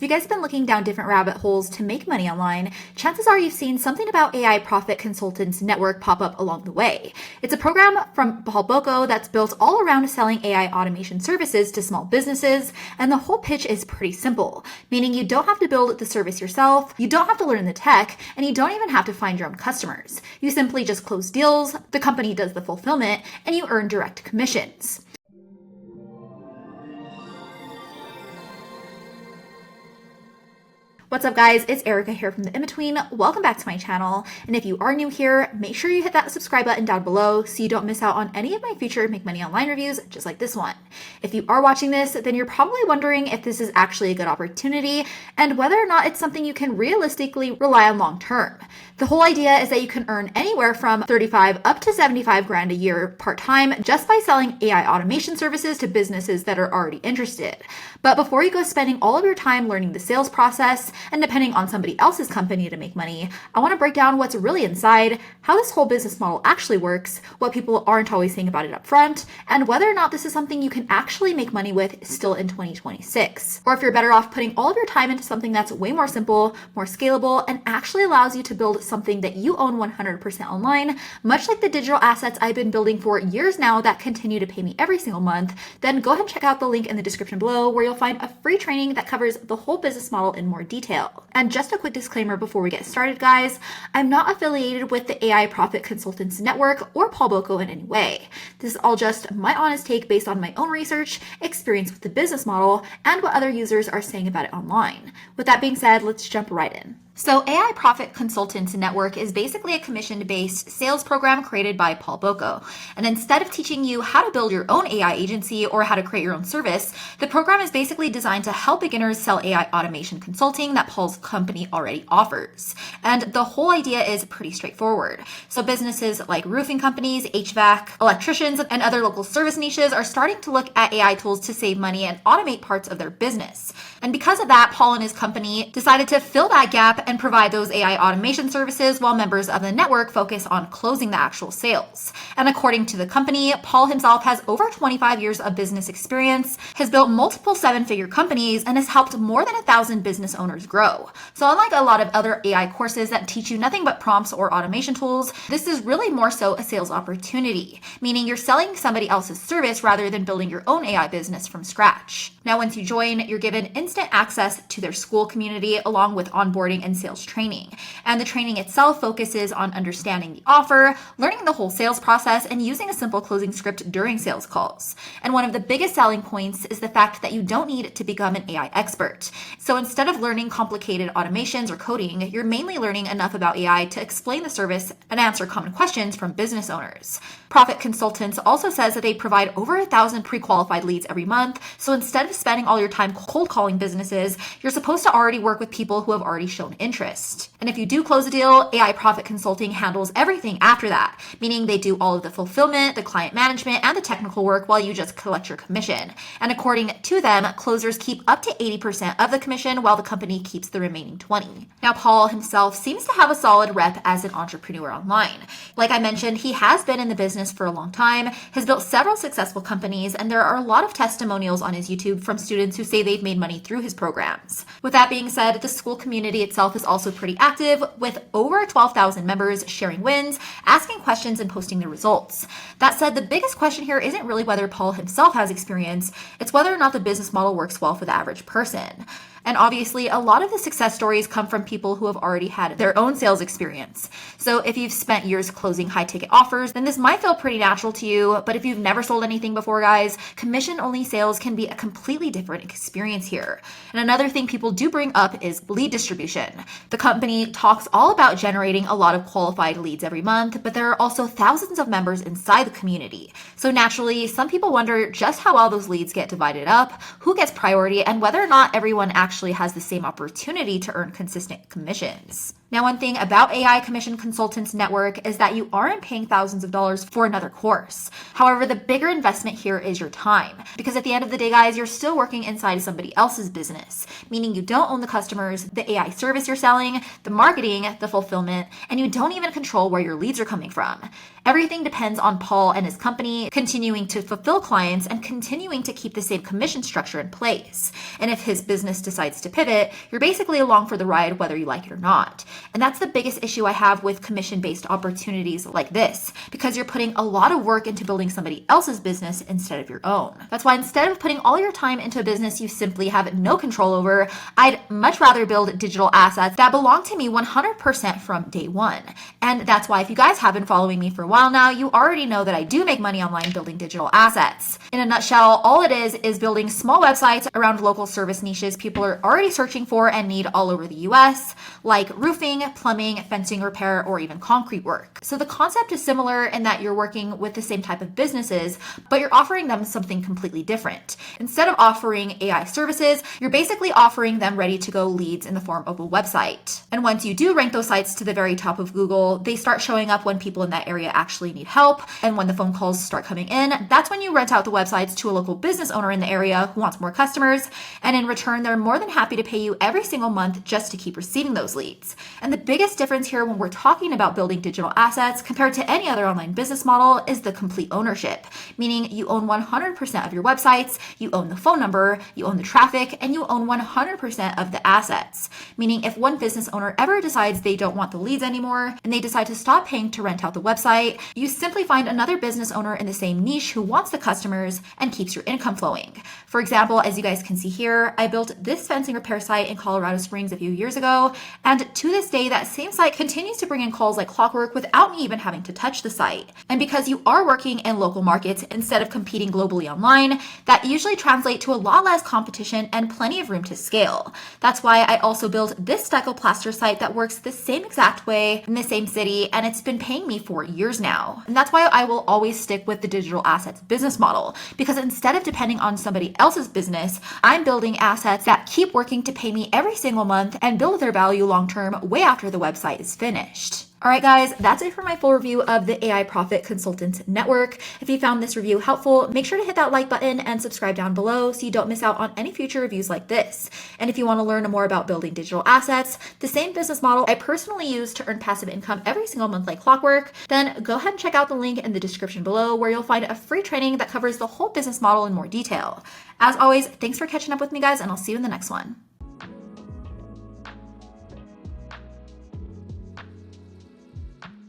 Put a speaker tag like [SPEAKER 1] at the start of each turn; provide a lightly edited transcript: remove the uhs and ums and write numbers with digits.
[SPEAKER 1] you guys have been looking down different rabbit holes to make money online, chances are you've seen something about AI Profit Consultants Network pop up along the way. It's a program from Paul Bocco that's built all around selling AI automation services to small businesses, and the whole pitch is pretty simple, meaning you don't have to build the service yourself, you don't have to learn the tech, and you don't even have to find your own customers. You simply just close deals, the company does the fulfillment, and you earn direct commissions. What's up guys, it's Erica here from The In-Between. Welcome back to my channel, and if you are new here, make sure you hit that subscribe button down below so you don't miss out on any of my future Make Money Online reviews just like this one. If you are watching this, then you're probably wondering if this is actually a good opportunity and whether or not it's something you can realistically rely on long term. The whole idea is that you can earn anywhere from 35 up to 75 grand a year part-time just by selling AI automation services to businesses that are already interested. But before you go spending all of your time learning the sales process and depending on somebody else's company to make money, I want to break down what's really inside, how this whole business model actually works, what people aren't always saying about it up front, and whether or not this is something you can actually make money with still in 2026. Or if you're better off putting all of your time into something that's way more simple, more scalable, and actually allows you to build something that you own 100% online, much like the digital assets I've been building for years now that continue to pay me every single month, then go ahead and check out the link in the description below where you'll find a free training that covers the whole business model in more detail. And just a quick disclaimer before we get started, guys, I'm not affiliated with the AI Profit Consultants Network or Paul Bocco in any way. This is all just my honest take based on my own research, experience with the business model, and what other users are saying about it online. With that being said, let's jump right in. So AI Profit Consultants Network is basically a commission-based sales program created by Paul Bocco. And instead of teaching you how to build your own AI agency or how to create your own service, the program is basically designed to help beginners sell AI automation consulting that Paul's company already offers. And the whole idea is pretty straightforward. So businesses like roofing companies, HVAC, electricians, and other local service niches are starting to look at AI tools to save money and automate parts of their business. And because of that, Paul and his company decided to fill that gap and provide those AI automation services while members of the network focus on closing the actual sales. And according to the company, Paul himself has over 25 years of business experience, has built multiple seven-figure companies, and has helped more than 1,000 business owners grow. So unlike a lot of other AI courses that teach you nothing but prompts or automation tools, this is really more so a sales opportunity, meaning you're selling somebody else's service rather than building your own AI business from scratch. Now, once you join, you're given instant access to their Skool community along with onboarding and sales training. And the training itself focuses on understanding the offer, learning the whole sales process, and using a simple closing script during sales calls. And one of the biggest selling points is the fact that you don't need to become an AI expert. So instead of learning complicated automations or coding, you're mainly learning enough about AI to explain the service and answer common questions from business owners. Profit Consultants also says that they provide over 1,000 pre-qualified leads every month. So instead of spending all your time cold calling businesses, you're supposed to already work with people who have already shown interest. And if you do close a deal, AI Profit Consulting handles everything after that, meaning they do all of the fulfillment, the client management, and the technical work while you just collect your commission. And according to them, closers keep up to 80% of the commission while the company keeps the remaining 20%. Now, Paul himself seems to have a solid rep as an entrepreneur online. Like I mentioned, he has been in the business for a long time, has built several successful companies, and there are a lot of testimonials on his YouTube from students who say they've made money through his programs. With that being said, the Skool community itself is also pretty active, with over 12,000 members sharing wins, asking questions, and posting their results. That said, the biggest question here isn't really whether Paul himself has experience, it's whether or not the business model works well for the average person. And obviously, a lot of the success stories come from people who have already had their own sales experience. So if you've spent years closing high-ticket offers, then this might feel pretty natural to you. But if you've never sold anything before, guys, commission-only sales can be a completely different experience here. And another thing people do bring up is lead distribution. The company talks all about generating a lot of qualified leads every month, but there are also thousands of members inside the community. So naturally, some people wonder just how well those leads get divided up, who gets priority, and whether or not everyone actually has the same opportunity to earn consistent commissions. Now, one thing about AI Commission Consultants Network is that you aren't paying thousands of dollars for another course. However, the bigger investment here is your time. Because at the end of the day, guys, you're still working inside somebody else's business, meaning you don't own the customers, the AI service you're selling, the marketing, the fulfillment, and you don't even control where your leads are coming from. Everything depends on Paul and his company continuing to fulfill clients and continuing to keep the same commission structure in place. And if his business decides to pivot, you're basically along for the ride whether you like it or not. And that's the biggest issue I have with commission-based opportunities like this, because you're putting a lot of work into building somebody else's business instead of your own. That's why instead of putting all your time into a business you simply have no control over, I'd much rather build digital assets that belong to me 100% from day one. And that's why if you guys have been following me for a while now, you already know that I do make money online building digital assets. In a nutshell, all it is building small websites around local service niches people are already searching for and need all over the US, like roofing, plumbing, fencing repair, or even concrete work. So the concept is similar in that you're working with the same type of businesses, but you're offering them something completely different. Instead of offering AI services, you're basically offering them ready-to-go leads in the form of a website. And once you do rank those sites to the very top of Google, they start showing up when people in that area actually need help. And when the phone calls start coming in, that's when you rent out the websites to a local business owner in the area who wants more customers. And in return, they're more than happy to pay you every single month just to keep receiving those leads. And the biggest difference here when we're talking about building digital assets compared to any other online business model is the complete ownership, meaning you own 100% of your websites, you own the phone number, you own the traffic, and you own 100% of the assets. Meaning if one business owner ever decides they don't want the leads anymore and they decide to stop paying to rent out the website, you simply find another business owner in the same niche who wants the customers and keeps your income flowing. For example, as you guys can see here, I built this fencing repair site in Colorado Springs a few years ago, and to this day, that same site continues to bring in calls like clockwork without me even having to touch the site. And because you are working in local markets instead of competing globally online, that usually translates to a lot less competition and plenty of room to scale. That's why I also built this stucco plaster site that works the same exact way in the same city, and it's been paying me for years now. And that's why I will always stick with the digital assets business model, because instead of depending on somebody else's business, I'm building assets that keep working to pay me every single month and build their value long term way after the website is finished. All right, guys, that's it for my full review of the AI Profit Consultants Network. If you found this review helpful, make sure to hit that like button and subscribe down below so you don't miss out on any future reviews like this. And if you want to learn more about building digital assets, the same business model I personally use to earn passive income every single month like clockwork, then go ahead and check out the link in the description below where you'll find a free training that covers the whole business model in more detail. As always, thanks for catching up with me, guys, and I'll see you in the next one.